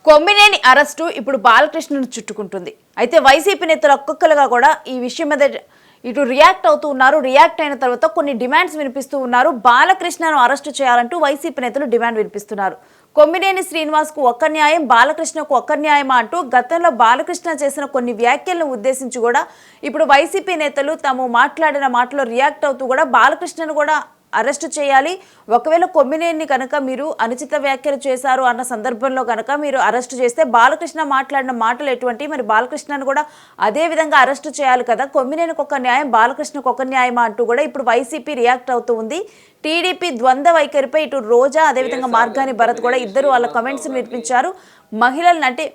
Kommineni arrest ఇప్పుడు బాలకృష్ణను చుట్టుకుంటుంది. అయితే YCP నేతలు ఒక్కొక్కరుగా కూడా ఈ విషయం మీద ఇటు రియాక్ట్ అవుతూ ఉన్నారు. రియాక్ట్ అయిన తర్వాత కొన్ని డిమాండ్స్ వినిపిస్తూ ఉన్నారు. బాలకృష్ణను అరెస్టు చేయాలంటూ వైసీపీ నేతలు డిమాండ్ వినిపిస్తున్నారు. కొమ్మినేని శ్రీనివాస్కు ఒక్క న్యాయం, బాలకృష్ణకు ఒక్క న్యాయమా అంటూ గతంలో బాలకృష్ణ చేసిన కొన్ని వ్యాఖ్యలను ఉద్దేశించి కూడా ఇప్పుడు వైసీపీ నేతలు తాము మాట్లాడిన మాటలో రియాక్ట్ అవుతూ కూడా బాలకృష్ణను కూడా అరెస్టు చేయాలి. ఒకవేళ కొమ్మినేని కనుక మీరు అనుచిత వ్యాఖ్యలు చేశారు అన్న సందర్భంలో కనుక మీరు అరెస్టు చేస్తే బాలకృష్ణ మాట్లాడిన మాటలు ఎటువంటి, మరి బాలకృష్ణను కూడా అదే విధంగా అరెస్టు చేయాలి కదా, కొమ్మినేనికి ఒక న్యాయం బాలకృష్ణకు ఒక న్యాయమా అంటూ కూడా ఇప్పుడు వైసీపీ రియాక్ట్ అవుతూ ఉంది. టీడీపీ ద్వంద్వ వైఖరిపై ఇటు రోజా అదేవిధంగా మార్గాని భరత్ కూడా ఇద్దరు వాళ్ళ కమెంట్స్ వినిపించారు. మహిళలను అంటే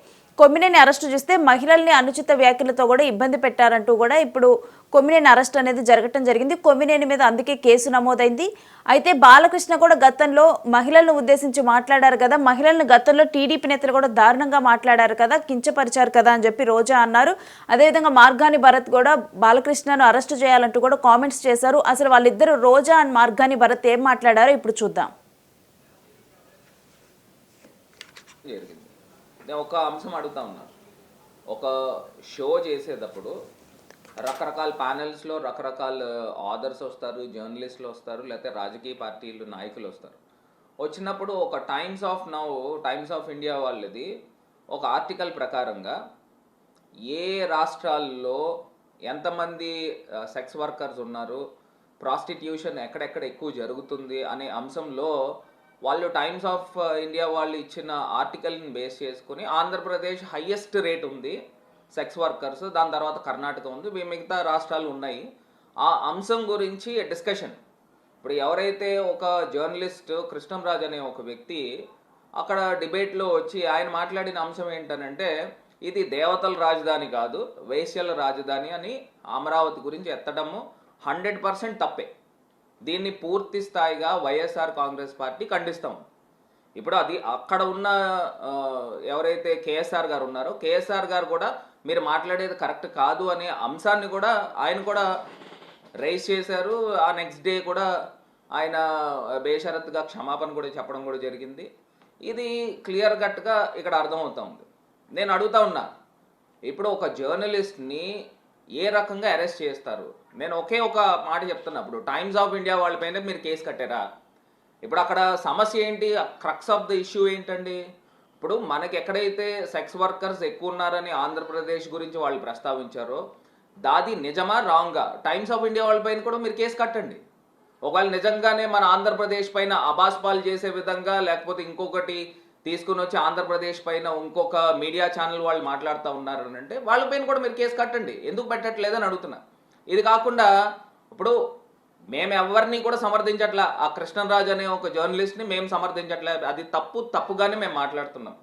కొమ్మినేని అరెస్టు చేస్తే మహిళల్ని అనుచిత వ్యాఖ్యలతో కూడా ఇబ్బంది పెట్టారంటూ కూడా ఇప్పుడు కొమ్మినేని అరెస్ట్ అనేది జరగటం జరిగింది. కొమ్మినేని మీద అందుకే కేసు నమోదైంది. అయితే బాలకృష్ణ కూడా గతంలో మహిళలను ఉద్దేశించి మాట్లాడారు కదా, మహిళలను గతంలో టీడీపీ నేతలు కూడా దారుణంగా మాట్లాడారు కదా, కించపరిచారు కదా అని చెప్పి రోజా అన్నారు. అదేవిధంగా మార్గాని భరత్ కూడా బాలకృష్ణను అరెస్టు చేయాలంటూ కూడా కామెంట్స్ చేశారు. అసలు వాళ్ళిద్దరు రోజా అండ్ మార్గాని భరత్ ఏం మాట్లాడారో ఇప్పుడు చూద్దాం. నేను ఒక అంశం అడుగుతా ఉన్నా. ఒక షో చేసేటప్పుడు రకరకాల ప్యానెల్స్లో రకరకాల ఆథర్స్ వస్తారు, జర్నలిస్టులు వస్తారు, లేకపోతే రాజకీయ పార్టీలు నాయకులు వస్తారు. వచ్చినప్పుడు ఒక టైమ్స్ ఆఫ్ ఇండియా వాళ్ళది ఒక ఆర్టికల్ ప్రకారంగా ఏ రాష్ట్రాల్లో ఎంతమంది సెక్స్ వర్కర్స్ ఉన్నారు, ప్రాస్టిట్యూషన్ ఎక్కడెక్కడ ఎక్కువ జరుగుతుంది అనే అంశంలో వాళ్ళు టైమ్స్ ఆఫ్ ఇండియా వాళ్ళు ఇచ్చిన ఆర్టికల్ని బేస్ చేసుకుని ఆంధ్రప్రదేశ్ హయ్యెస్ట్ రేట్ ఉంది సెక్స్ వర్కర్స్, దాని తర్వాత కర్ణాటక ఉంది, మిగతా రాష్ట్రాలు ఉన్నాయి. ఆ అంశం గురించి డిస్కషన్. ఇప్పుడు ఎవరైతే ఒక జర్నలిస్ట్ కృష్ణంరాజు అనే ఒక వ్యక్తి అక్కడ డిబేట్లో వచ్చి ఆయన మాట్లాడిన అంశం ఏంటనంటే, ఇది దేవతల రాజధాని కాదు, వేశ్యల రాజధాని అని అమరావతి గురించి ఎత్తడము 100% తప్పే. దీన్ని పూర్తి స్థాయిగా వైఎస్ఆర్ కాంగ్రెస్ పార్టీ ఖండిస్తాం. ఇప్పుడు అది అక్కడ ఉన్న ఎవరైతే కేఎస్ఆర్ గారు ఉన్నారో కేఎస్ఆర్ గారు కూడా మీరు మాట్లాడేది కరెక్ట్ కాదు అనే అంశాన్ని కూడా ఆయన కూడా రైజ్ చేశారు. ఆ నెక్స్ట్ డే కూడా ఆయన బేషరత్తుగా క్షమాపణ కూడా చెప్పడం కూడా జరిగింది. ఇది క్లియర్ కట్గా ఇక్కడ అర్థమవుతా ఉంది. నేను అడుగుతా ఉన్నా, ఇప్పుడు ఒక జర్నలిస్ట్ని ఏ రకంగా అరెస్ట్ చేస్తారు? నేను ఒకే ఒక మాట చెప్తున్నా. ఇప్పుడు టైమ్స్ ఆఫ్ ఇండియా వాళ్ళపైన మీరు కేసు కట్టారా? ఇప్పుడు అక్కడ సమస్య ఏంటి? క్రక్స్ ఆఫ్ ద ఇష్యూ ఏంటండి? ఇప్పుడు మనకి ఎక్కడైతే సెక్స్ వర్కర్స్ ఎక్కువ ఉన్నారని ఆంధ్రప్రదేశ్ గురించి వాళ్ళు ప్రస్తావించారో దాది నిజమా రాంగా? టైమ్స్ ఆఫ్ ఇండియా వాళ్ళపైన కూడా మీరు కేసు కట్టండి. ఒకవేళ నిజంగానే మన ఆంధ్రప్రదేశ్ పైన అబాస్పాలు చేసే విధంగా లేకపోతే ఇంకొకటి తీసుకుని వచ్చి ఆంధ్రప్రదేశ్ పైన ఇంకొక మీడియా ఛానల్ వాళ్ళు మాట్లాడుతూ ఉన్నారు అని అంటే వాళ్ళపైన కూడా మీరు కేసు కట్టండి. ఎందుకు పెట్టట్లేదని అడుగుతున్నా. ఇది కాకుండా ఇప్పుడు మేము ఎవరిని కూడా సమర్థించట్లా, ఆ కృష్ణరాజు అనే ఒక జర్నలిస్ట్ని మేము సమర్థించట్లే, అది తప్పుగానే మేము మాట్లాడుతున్నాం.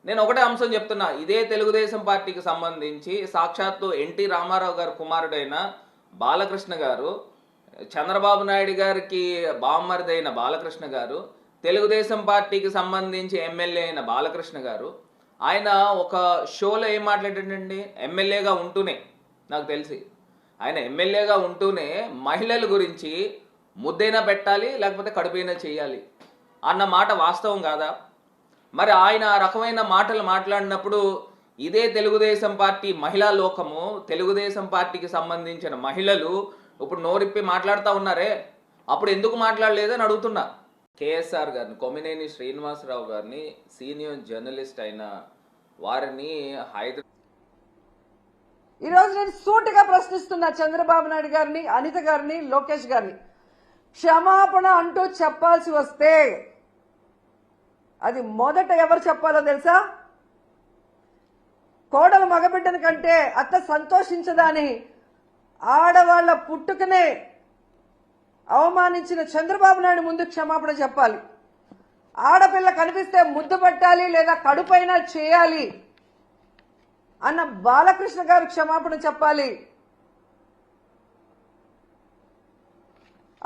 నేను ఒకటే అంశం చెప్తున్నా, ఇదే తెలుగుదేశం పార్టీకి సంబంధించి సాక్షాత్తు ఎన్టీ రామారావు గారు కుమారుడైన బాలకృష్ణ గారు, చంద్రబాబు నాయుడు గారికి బామ్మరిదైన బాలకృష్ణ గారు, తెలుగుదేశం పార్టీకి సంబంధించి ఎమ్మెల్యే అయిన బాలకృష్ణ గారు, ఆయన ఒక షోలో ఏం మాట్లాడాడండి? ఎమ్మెల్యేగా ఉంటూనే, నాకు తెలిసి ఆయన ఎమ్మెల్యేగా ఉంటూనే మహిళల గురించి ముద్దైనా పెట్టాలి లేకపోతే కడుపైనా చేయాలి అన్న మాట వాస్తవం కాదా? మరి ఆయన ఆ రకమైన మాటలు మాట్లాడినప్పుడు ఇదే తెలుగుదేశం పార్టీ మహిళా లోకము, తెలుగుదేశం పార్టీకి సంబంధించిన మహిళలు ఇప్పుడు నోరిప్పి మాట్లాడుతూ ఉన్నారే, అప్పుడు ఎందుకు మాట్లాడలేదని అడుగుతున్నా. కేఎస్ఆర్ గారిని, కొమ్మినేని శ్రీనివాసరావు గారిని, సీనియర్ జర్నలిస్ట్ అయిన వారిని ఈరోజు నేను సూటిగా ప్రశ్నిస్తున్నా చంద్రబాబు నాయుడు గారిని, అనిత గారిని, లోకేష్ గారిని. క్షమాపణ అంటూ చెప్పాల్సి వస్తే అది మొదట ఎవరు చెప్పాలో తెలుసా? కోడలు మగబిడ్డని కంటే అత్త సంతోషించదని ఆడవాళ్ల పుట్టుకనే అవమానించిన చంద్రబాబు నాయుడు ముందు క్షమాపణ చెప్పాలి. ఆడపిల్ల కనిపిస్తే ముద్దు పెట్టాలి లేదా కడుపైనా చేయాలి అన్న బాలకృష్ణ గారు క్షమాపణ చెప్పాలి.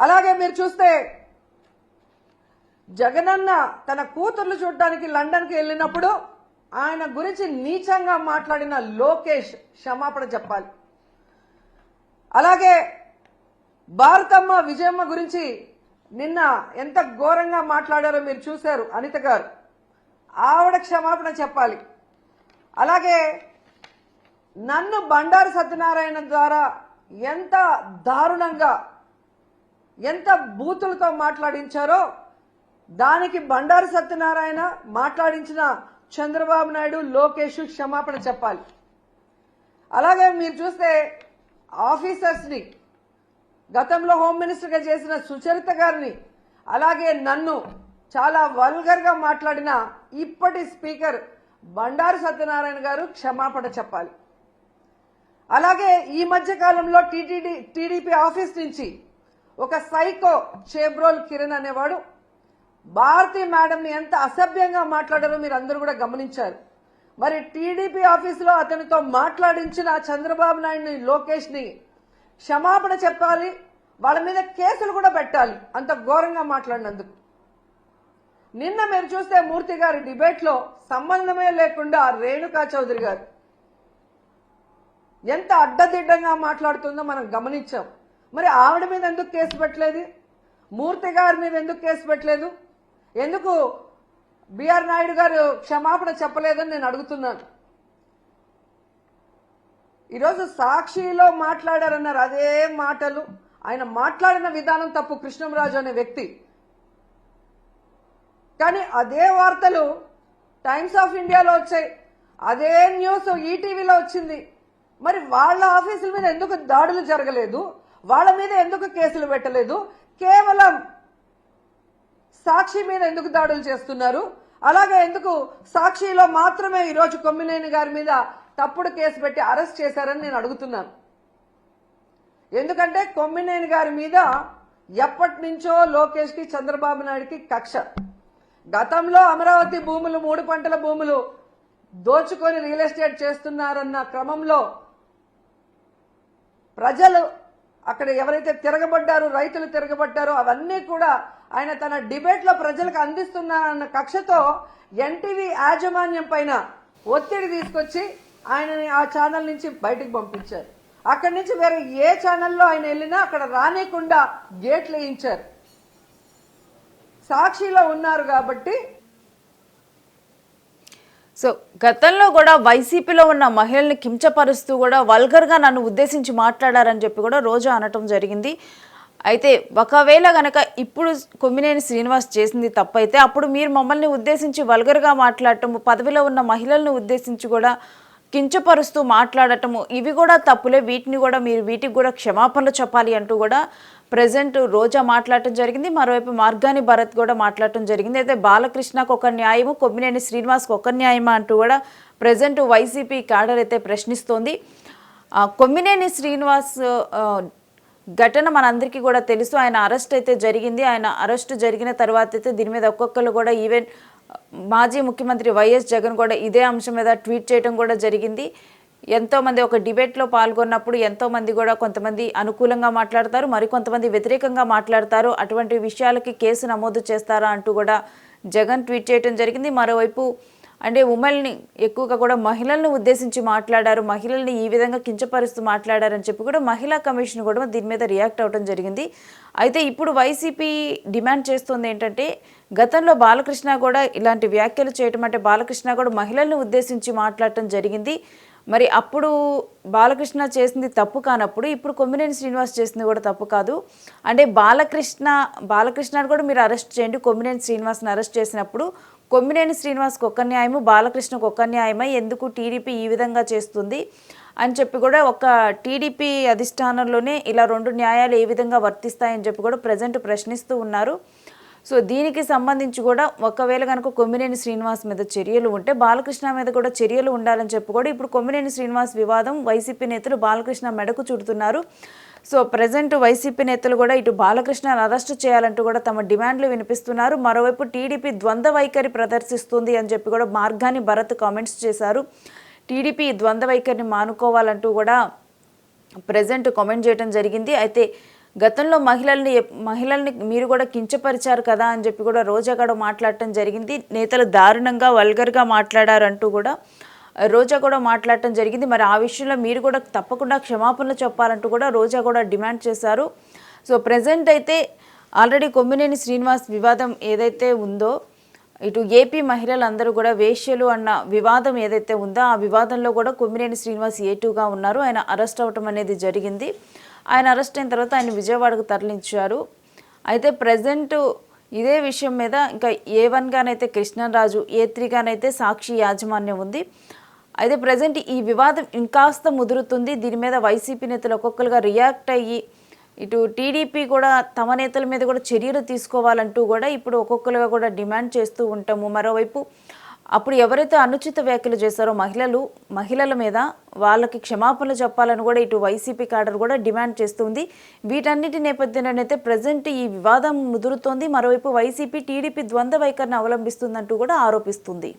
అలాగే మీరు చూస్తే జగనన్న తన కూతుర్లు చూడటానికి లండన్కి వెళ్ళినప్పుడు ఆయన గురించి నీచంగా మాట్లాడిన లోకేష్ క్షమాపణ చెప్పాలి. అలాగే భారతమ్మ విజయమ్మ గురించి నిన్న ఎంత ఘోరంగా మాట్లాడారో మీరు చూశారు అనిత గారు. ఆవిడ క్షమాపణ చెప్పాలి. అలాగే నన్ను బండారు సత్యనారాయణ ద్వారా ఎంత దారుణంగా ఎంత బూతులతో మాట్లాడించారో దానికి బండారు సత్యనారాయణ మాట్లాడించిన చంద్రబాబు నాయుడు లోకేష్ క్షమాపణ చెప్పాలి. అలాగే మీరు చూస్తే ఆఫీసర్స్ని గతంలో హోమ్ మినిస్టర్గా చేసిన సుచరిత గారిని అలాగే నన్ను చాలా వల్గర్గా మాట్లాడిన ఇప్పటి స్పీకర్ బండారు సత్యనారాయణ గారు క్షమాపణ చెప్పాలి. అలాగే ఈ మధ్య కాలంలో టీడీపీ ఆఫీస్ నుంచి ఒక సైకో చేబ్రోల్ కిరణ్ అనేవాడు భారతీ మేడంని ఎంత అసభ్యంగా మాట్లాడారో మీరు అందరూ కూడా గమనించారు. మరి టీడీపీ ఆఫీసులో అతనితో మాట్లాడించిన చంద్రబాబు నాయుడిని లోకేష్ని క్షమాపణ చెప్పాలి, వాళ్ళ మీద కేసులు కూడా పెట్టాలి అంత ఘోరంగా మాట్లాడినందుకు. నిన్న మీరు చూస్తే మూర్తి గారి డిబేట్లో సంబంధమే లేకుండా రేణుకా చౌదరి గారు ఎంత అడ్డదిడ్డంగా మాట్లాడుతుందో మనం గమనించాం. మరి ఆవిడ మీద ఎందుకు కేసు పెట్టలేదు? మూర్తి గారి మీద ఎందుకు కేసు పెట్టలేదు? ఎందుకు బిఆర్ నాయుడు గారు క్షమాపణ చెప్పలేదని నేను అడుగుతున్నాను. ఈరోజు సాక్షిలో మాట్లాడారన్నారు, అదే మాటలు ఆయన మాట్లాడిన విధానం తప్పు కృష్ణంరాజు అనే వ్యక్తి. కానీ అదే వార్తలు టైమ్స్ ఆఫ్ ఇండియాలో వచ్చాయి, అదే న్యూస్ ఈటీవీలో వచ్చింది. మరి వాళ్ళ ఆఫీసుల మీద ఎందుకు దాడులు జరగలేదు? వాళ్ళ మీద ఎందుకు కేసులు పెట్టలేదు? కేవలం సాక్షి మీద ఎందుకు దాడులు చేస్తున్నారు? అలాగే ఎందుకు సాక్షిలో మాత్రమే ఈరోజు కొమ్మినేని గారి మీద తప్పుడు కేసు పెట్టి అరెస్ట్ చేశారని నేను అడుగుతున్నాను. ఎందుకంటే కొమ్మినేని గారి మీద ఎప్పటి నుంచో లోకేష్ కి చంద్రబాబు నాయుడుకి కక్ష. గతంలో అమరావతి భూములు 3 పంటల భూములు దోచుకొని రియల్ ఎస్టేట్ చేస్తున్నారన్న క్రమంలో ప్రజలు అక్కడ ఎవరైతే తిరగబడ్డారో రైతులు తిరగబడ్డారో అవన్నీ కూడా ఆయన తన డిబేట్ లో ప్రజలకు అందిస్తున్నారన్న కక్షతో ఎన్టీవీ యాజమాన్యం పైన ఒత్తిడి తీసుకొచ్చి ఆయనని ఆ ఛానల్ నుంచి బయటకు పంపించారు. అక్కడి నుంచి వేరే ఏ ఛానల్లో ఆయన వెళ్ళినా అక్కడ రానికుండా గేట్లు వేయించారు. సాక్షిలో ఉన్నారు కాబట్టి. సో గతంలో కూడా వైసీపీలో ఉన్న మహిళల్ని కించపరుస్తూ కూడా వల్గర్గా నన్ను ఉద్దేశించి మాట్లాడారని చెప్పి కూడా రోజా అనటం జరిగింది. అయితే ఒకవేళ గనక ఇప్పుడు కొమ్మినేని శ్రీనివాస్ చేసింది తప్పైతే అప్పుడు మీరు మమ్మల్ని ఉద్దేశించి వల్గర్గా మాట్లాడటము, పదవిలో ఉన్న మహిళలను ఉద్దేశించి కూడా కించపరుస్తూ మాట్లాడటము ఇవి కూడా తప్పులే, వీటికి కూడా క్షమాపణలు చెప్పాలి అంటూ కూడా ప్రజెంట్ రోజా మాట్లాడటం జరిగింది. మరోవైపు మార్గాని భరత్ కూడా మాట్లాడటం జరిగింది. అయితే బాలకృష్ణకు ఒక న్యాయము, కొమ్మినేని శ్రీనివాస్కి ఒక న్యాయమా అంటూ కూడా ప్రజెంట్ వైసీపీ క్యాడర్ అయితే ప్రశ్నిస్తోంది. కొమ్మినేని శ్రీనివాస్ ఘటన మనందరికీ కూడా తెలుసు. ఆయన అరెస్ట్ అయితే జరిగింది. ఆయన అరెస్ట్ జరిగిన తర్వాత అయితే దీని మీద ఒక్కొక్కరు కూడా ఈవెన్ మాజీ ముఖ్యమంత్రి వైఎస్ జగన్ కూడా ఇదే అంశం మీద ట్వీట్ చేయడం కూడా జరిగింది. ఎంతోమంది ఒక డిబేట్లో పాల్గొన్నప్పుడు ఎంతోమంది కూడా కొంతమంది అనుకూలంగా మాట్లాడతారు, మరికొంతమంది వ్యతిరేకంగా మాట్లాడతారు. అటువంటి విషయాలకి కేసు నమోదు చేస్తారా అంటూ కూడా జగన్ ట్వీట్ చేయడం జరిగింది. మరోవైపు అంటే ఉమెల్ని ఎక్కువగా కూడా మహిళలను ఉద్దేశించి మాట్లాడారు, మహిళల్ని ఈ విధంగా కించపరుస్తూ మాట్లాడారని చెప్పి కూడా మహిళా కమిషన్ కూడా దీని మీద రియాక్ట్ అవ్వడం జరిగింది. అయితే ఇప్పుడు వైసీపీ డిమాండ్ చేస్తుంది ఏంటంటే గతంలో బాలకృష్ణ కూడా ఇలాంటి వ్యాఖ్యలు చేయటం, అంటే బాలకృష్ణ కూడా మహిళల్ని ఉద్దేశించి మాట్లాడటం జరిగింది. మరి అప్పుడు బాలకృష్ణ చేసింది తప్పు కానప్పుడు ఇప్పుడు కొమ్మినేని శ్రీనివాస్ చేసింది కూడా తప్పు కాదు. అంటే బాలకృష్ణ కూడా మీరు అరెస్ట్ చేయండి, కొమ్మినేని శ్రీనివాస్ని అరెస్ట్ చేసినప్పుడు కొమ్మినేని శ్రీనివాస్కి ఒక న్యాయము, బాలకృష్ణకు ఒక న్యాయమై ఎందుకు టీడీపీ ఈ విధంగా చేస్తుంది అని చెప్పి కూడా ఒక టీడీపీ అధిష్టానంలోనే ఇలా 2 న్యాయాలు ఏ విధంగా వర్తిస్తాయని చెప్పి కూడా ప్రజెంట్ ప్రశ్నిస్తూ ఉన్నారు. సో దీనికి సంబంధించి కూడా ఒకవేళ కనుక కొమ్మినేని శ్రీనివాస్ మీద చర్యలు ఉంటే బాలకృష్ణ మీద కూడా చర్యలు ఉండాలని చెప్పి కూడా ఇప్పుడు కొమ్మినేని శ్రీనివాస్ వివాదం వైసీపీ నేతలు బాలకృష్ణ మెడకు చుడుతున్నారు. సో ప్రజెంట్ వైసీపీ నేతలు కూడా ఇటు బాలకృష్ణను అరెస్టు చేయాలంటూ కూడా తమ డిమాండ్లు వినిపిస్తున్నారు. మరోవైపు టీడీపీ ద్వంద్వ వైఖరి ప్రదర్శిస్తుంది అని చెప్పి కూడా మార్గాని భరత్ కామెంట్స్ చేశారు. టీడీపీ ద్వంద్వ వైఖరిని మానుకోవాలంటూ కూడా ప్రజెంట్ కామెంట్ చేయడం జరిగింది. అయితే గతంలో మహిళల్ని మీరు కూడా కించపరిచారు కదా అని చెప్పి కూడా రోజా కూడా మాట్లాడటం జరిగింది. నేతలు దారుణంగా వల్గర్గా మాట్లాడారంటూ కూడా రోజా కూడా మాట్లాడటం జరిగింది. మరి ఆ విషయంలో మీరు కూడా తప్పకుండా క్షమాపణలు చెప్పాలంటూ కూడా రోజా కూడా డిమాండ్ చేశారు. సో ప్రజెంట్ అయితే ఆల్రెడీ కొమ్మినేని శ్రీనివాస్ వివాదం ఏదైతే ఉందో ఇటు ఏపీ మహిళలందరూ కూడా వేశ్యలు అన్న వివాదం ఏదైతే ఉందో ఆ వివాదంలో కూడా కొమ్మినేని శ్రీనివాస్ ఏటూగా ఉన్నారు. ఆయన అరెస్ట్ అవ్వటం అనేది జరిగింది. ఆయన అరెస్ట్ అయిన తర్వాత ఆయన విజయవాడకు తరలించారు. అయితే ప్రజెంట్ ఇదే విషయం మీద ఇంకా A1గానైతే కృష్ణరాజు, A3గానైతే సాక్షి యాజమాన్యం ఉంది. అయితే ప్రజెంట్ ఈ వివాదం ఇంకాస్త ముదురుతుంది. దీని మీద వైసీపీ నేతలు ఒక్కొక్కరుగా రియాక్ట్ అయ్యి ఇటు టీడీపీ కూడా తమ నేతల మీద కూడా చర్యలు తీసుకోవాలంటూ కూడా ఇప్పుడు ఒక్కొక్కరుగా కూడా డిమాండ్ చేస్తూ ఉంటాము. మరోవైపు అప్పుడు ఎవరైతే అనుచిత వ్యాఖ్యలు చేశారో మహిళల మీద వాళ్ళకి క్షమాపణలు చెప్పాలని కూడా ఇటు వైసీపీ క్యాడర్ కూడా డిమాండ్ చేస్తుంది. వీటన్నిటి నేపథ్యంలోనైతే ప్రజెంట్ ఈ వివాదం ముదురుతోంది. మరోవైపు వైసీపీ టీడీపీ ద్వంద్వ వైఖరిని అవలంబిస్తుందంటూ కూడా ఆరోపిస్తుంది.